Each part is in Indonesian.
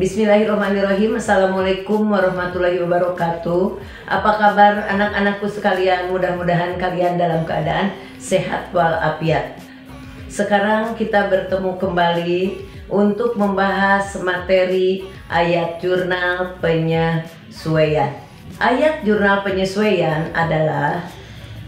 Bismillahirrahmanirrahim. Assalamualaikum warahmatullahi wabarakatuh. Apa kabar anak-anakku sekalian? Mudah-mudahan kalian dalam keadaan sehat walafiat. Sekarang kita bertemu kembali untuk membahas materi ayat jurnal penyesuaian. Ayat jurnal penyesuaian adalah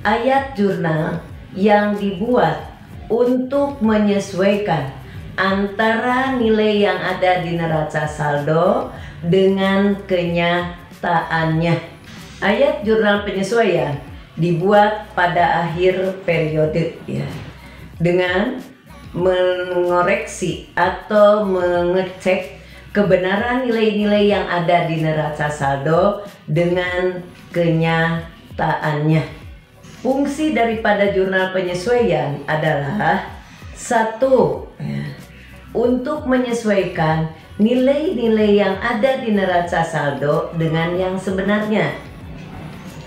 ayat jurnal yang dibuat untuk menyesuaikan antara nilai yang ada di neraca saldo dengan kenyataannya. Ayat jurnal penyesuaian dibuat pada akhir periode ya, dengan mengoreksi atau mengecek kebenaran nilai-nilai yang ada di neraca saldo dengan kenyataannya. Fungsi daripada jurnal penyesuaian adalah satu, untuk menyesuaikan nilai-nilai yang ada di neraca saldo dengan yang sebenarnya.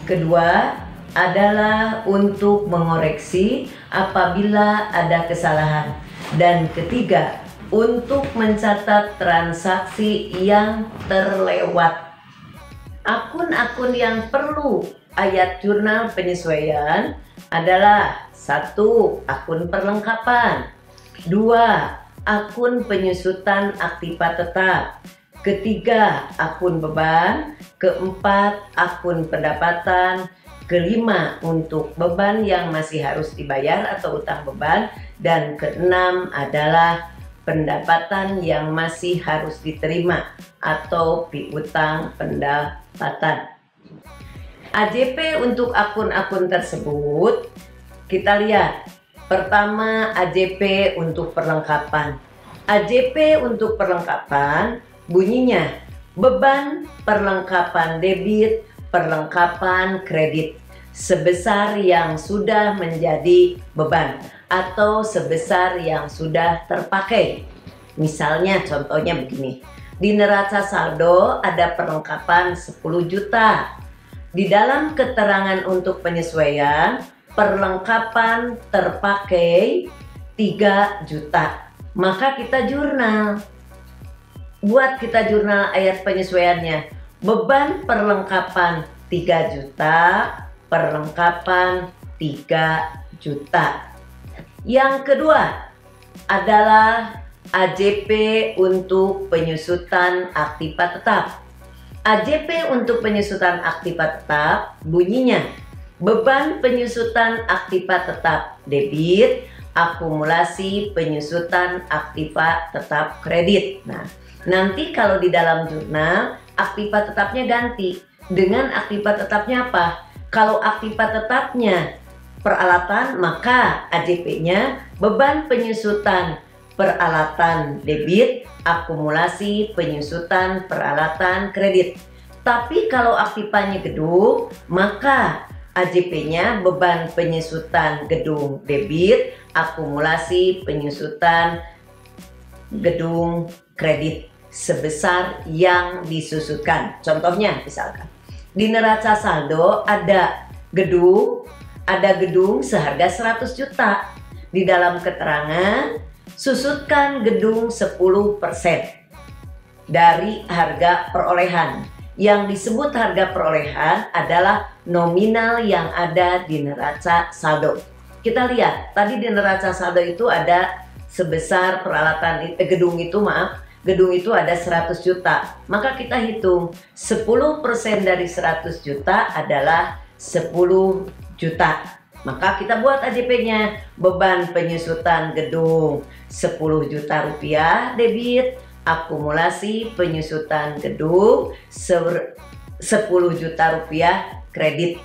Kedua adalah untuk mengoreksi apabila ada kesalahan. Dan ketiga, untuk mencatat transaksi yang terlewat. Akun-akun yang perlu ayat jurnal penyesuaian adalah: 1. Akun perlengkapan. 2. Akun penyusutan aktiva tetap. Ketiga, akun beban. Keempat, akun pendapatan. Kelima, untuk beban yang masih harus dibayar atau utang beban. Dan keenam adalah pendapatan yang masih harus diterima atau piutang pendapatan. AJP untuk akun-akun tersebut kita lihat. Pertama, AJP untuk perlengkapan. AJP untuk perlengkapan bunyinya beban perlengkapan debit, perlengkapan kredit sebesar yang sudah menjadi beban atau sebesar yang sudah terpakai. Misalnya contohnya begini. Di neraca saldo ada perlengkapan 10 juta. Di dalam keterangan untuk penyesuaian, perlengkapan terpakai 3 juta. Maka kita jurnal. Buat kita jurnal ayat penyesuaiannya. Beban perlengkapan 3 juta, perlengkapan 3 juta. Yang kedua adalah AJP untuk penyusutan aktiva tetap. AJP untuk penyusutan aktiva tetap bunyinya beban penyusutan aktiva tetap debit, akumulasi penyusutan aktiva tetap kredit. Nah, nanti kalau di dalam jurnal aktiva tetapnya ganti dengan aktiva tetapnya apa? Kalau aktiva tetapnya peralatan, maka AJP-nya beban penyusutan peralatan debit, akumulasi penyusutan peralatan kredit. Tapi kalau aktivanya gedung, maka AJP-nya beban penyusutan gedung debit, akumulasi penyusutan gedung kredit sebesar yang disusutkan. Contohnya misalkan di neraca saldo ada gedung seharga 100 juta. Di dalam keterangan susutkan gedung 10% dari harga perolehan. Yang disebut harga perolehan adalah nominal yang ada di neraca saldo. Kita lihat, tadi di neraca saldo itu ada sebesar peralatan gedung itu ada 100 juta. Maka kita hitung 10% dari 100 juta adalah 10 juta. Maka kita buat AJP-nya beban penyusutan gedung 10 juta rupiah debit, akumulasi penyusutan gedung 10 juta rupiah kredit.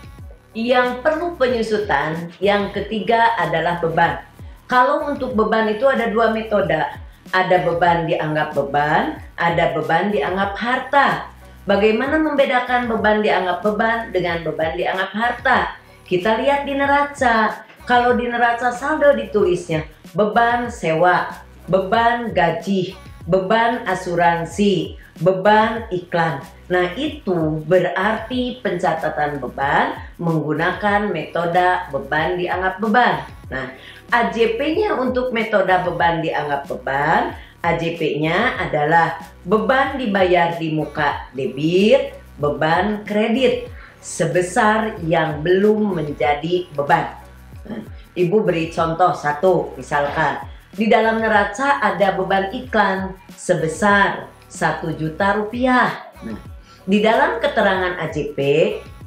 Yang perlu penyusutan yang ketiga adalah beban. Kalau untuk beban itu ada dua metode. Ada beban dianggap beban, ada beban dianggap harta. Bagaimana membedakan beban dianggap beban dengan beban dianggap harta? Kita lihat di neraca. Kalau di neraca saldo ditulisnya beban sewa, beban gaji, beban asuransi, beban iklan. Nah, itu berarti pencatatan beban menggunakan metode beban dianggap beban. Nah, AJP-nya untuk metode beban dianggap beban AJP-nya adalah beban dibayar di muka debit, beban kredit sebesar yang belum menjadi beban. Nah, Ibu beri contoh satu, misalkan di dalam neraca ada beban iklan sebesar 1 juta rupiah. Nah, di dalam keterangan AJP,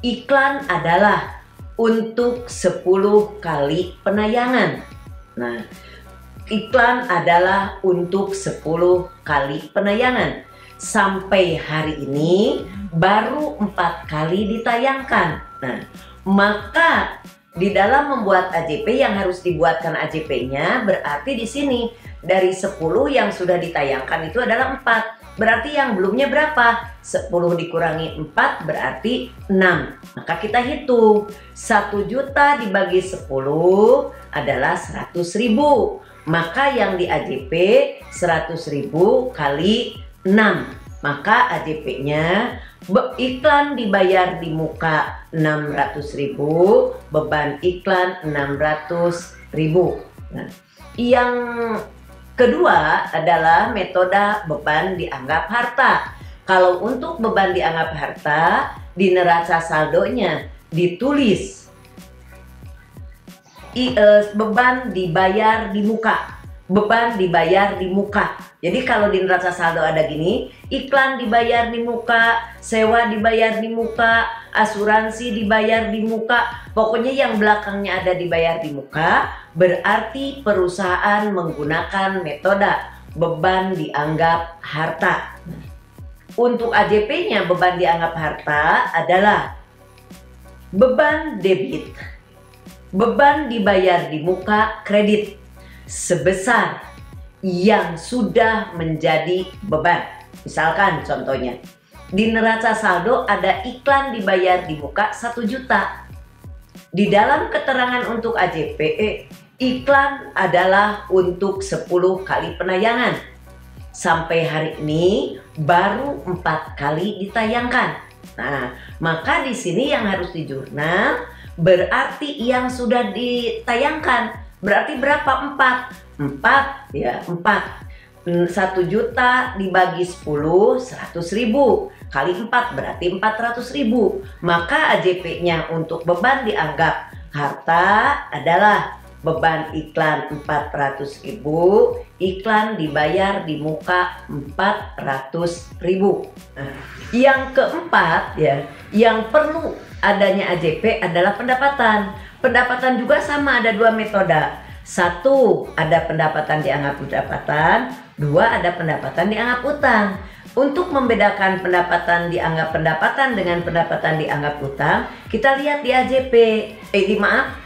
iklan adalah untuk 10 kali penayangan. Nah, iklan adalah untuk 10 kali penayangan. Sampai hari ini baru 4 kali ditayangkan. Nah, maka di dalam membuat AJP yang harus dibuatkan AJP-nya berarti di sini dari 10 yang sudah ditayangkan itu adalah 4. Berarti yang belumnya berapa? 10 dikurangi 4 berarti 6. Maka kita hitung 1 juta dibagi 10 adalah 100.000. Maka yang di AJP 100.000 kali 6. Maka AJP-nya iklan dibayar di muka 600.000, beban iklan 600.000. Nah, yang kedua adalah metode beban dianggap harta. Kalau untuk beban dianggap harta, di neraca saldonya ditulis beban dibayar di muka. Beban dibayar di muka. Jadi kalau di neraca saldo ada gini, iklan dibayar di muka, sewa dibayar di muka, asuransi dibayar di muka. Pokoknya yang belakangnya ada dibayar di muka, berarti perusahaan menggunakan metode beban dianggap harta. Untuk AJP-nya beban dianggap harta adalah beban debit, beban dibayar di muka kredit sebesar yang sudah menjadi beban. Misalkan contohnya di neraca saldo ada iklan dibayar di muka 1 juta. Di dalam keterangan untuk AJP, iklan adalah untuk 10 kali penayangan. Sampai hari ini baru 4 kali ditayangkan. Nah, maka di sini yang harus di jurnal berarti yang sudah ditayangkan. Berarti berapa? 4. 4 ya, 4. 1 juta dibagi 10, 100.000 kali 4 berarti 400.000. Maka AJP-nya untuk beban dianggap harta adalah beban iklan 400.000, iklan dibayar di muka 400.000. Nah, yang keempat ya, yang perlu adanya AJP adalah pendapatan. Pendapatan juga sama, ada 2 metode. 1 ada pendapatan dianggap pendapatan, 2 ada pendapatan dianggap utang. Untuk membedakan pendapatan dianggap pendapatan dengan pendapatan dianggap utang, kita lihat di AJP,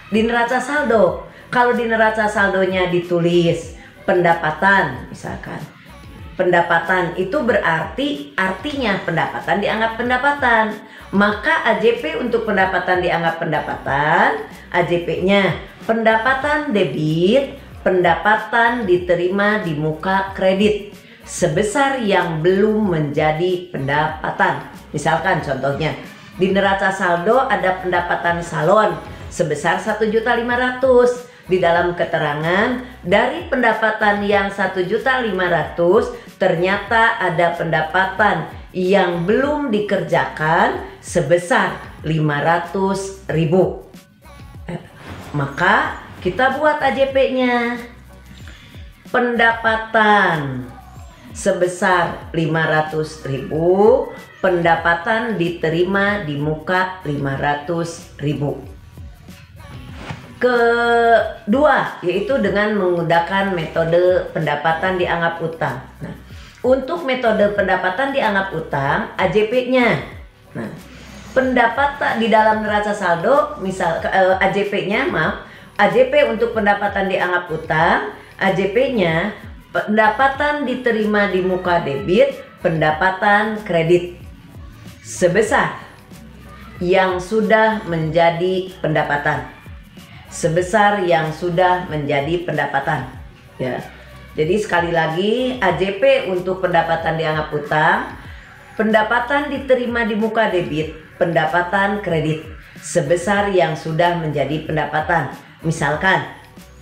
di neraca saldo. Kalau di neraca saldonya ditulis pendapatan, misalkan pendapatan itu berarti artinya pendapatan dianggap pendapatan. Maka AJP untuk pendapatan dianggap pendapatan, AJP-nya pendapatan debit, pendapatan diterima di muka kredit sebesar yang belum menjadi pendapatan. Misalkan contohnya di neraca saldo ada pendapatan salon sebesar 1.500.000. Di dalam keterangan dari pendapatan yang 1.500.000 ternyata ada pendapatan yang belum dikerjakan sebesar 500.000. Maka kita buat AJP-nya. Pendapatan sebesar 500.000, pendapatan diterima di muka 500.000. Kedua, yaitu dengan menggunakan metode pendapatan dianggap utang. Nah, untuk metode pendapatan dianggap utang, AJP-nya. Nah, pendapatan di dalam neraca saldo, misal AJP-nya, AJP untuk pendapatan dianggap utang, AJP-nya pendapatan diterima di muka debit, pendapatan kredit sebesar yang sudah menjadi pendapatan. Sebesar yang sudah menjadi pendapatan ya. Jadi sekali lagi AJP untuk pendapatan dianggap utang, pendapatan diterima di muka debit, pendapatan kredit sebesar yang sudah menjadi pendapatan. Misalkan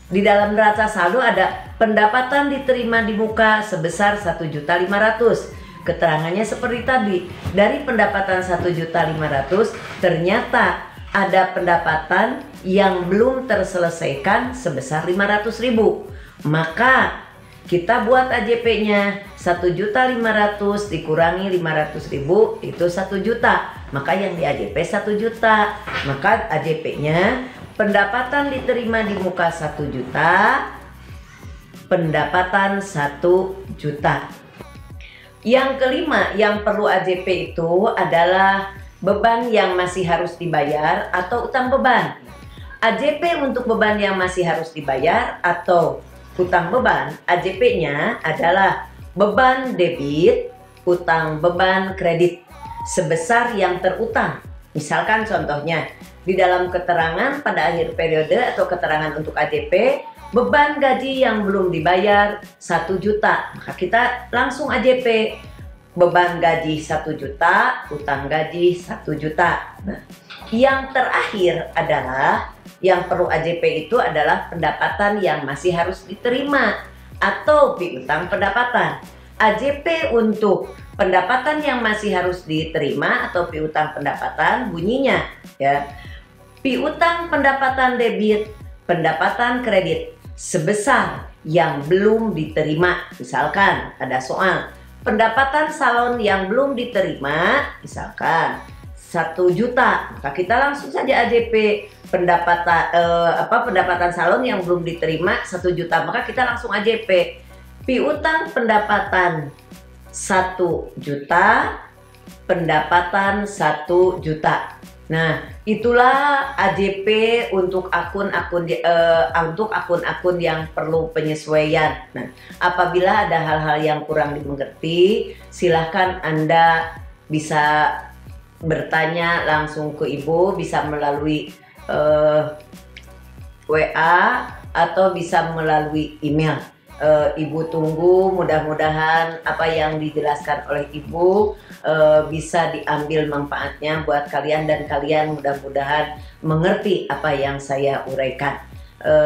di dalam neraca saldo ada Pendapatan diterima di muka sebesar 1.500.000. Keterangannya seperti tadi, dari pendapatan 1.500.000 ternyata ada pendapatan yang belum terselesaikan sebesar 500.000. Maka kita buat AJP-nya 1.500.000 dikurangi 500.000 itu 1 juta. Maka yang di AJP 1 juta. Maka AJP-nya pendapatan diterima di muka 1 juta, pendapatan 1 juta. Yang kelima yang perlu AJP itu adalah beban yang masih harus dibayar atau utang beban. AJP untuk beban yang masih harus dibayar atau utang beban, AJP-nya adalah beban debit, utang beban kredit sebesar yang terutang. Misalkan contohnya, di dalam keterangan pada akhir periode atau keterangan untuk AJP, beban gaji yang belum dibayar 1 juta, maka kita langsung AJP beban gaji 1 juta, utang gaji 1 juta. Nah, yang terakhir adalah yang perlu AJP itu adalah pendapatan yang masih harus diterima atau piutang pendapatan. AJP untuk pendapatan yang masih harus diterima atau piutang pendapatan bunyinya ya. Piutang pendapatan debit, pendapatan kredit sebesar yang belum diterima. Misalkan ada soal pendapatan salon yang belum diterima, misalkan 1 juta, maka kita langsung saja AJP pendapatan salon yang belum diterima 1 juta, maka kita langsung AJP piutang pendapatan 1 juta, pendapatan 1 juta. Nah, itulah AJP untuk akun-akun yang perlu penyesuaian. Nah, apabila ada hal-hal yang kurang dimengerti, silahkan Anda bisa bertanya langsung ke Ibu, bisa melalui WA atau bisa melalui email. Ibu tunggu, mudah-mudahan apa yang dijelaskan oleh Ibu bisa diambil manfaatnya buat kalian dan kalian mudah-mudahan mengerti apa yang saya uraikan.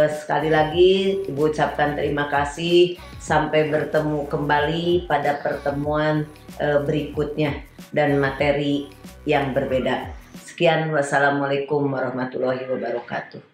Sekali lagi Ibu ucapkan terima kasih, sampai bertemu kembali pada pertemuan berikutnya dan materi yang berbeda. Sekian, wassalamualaikum warahmatullahi wabarakatuh.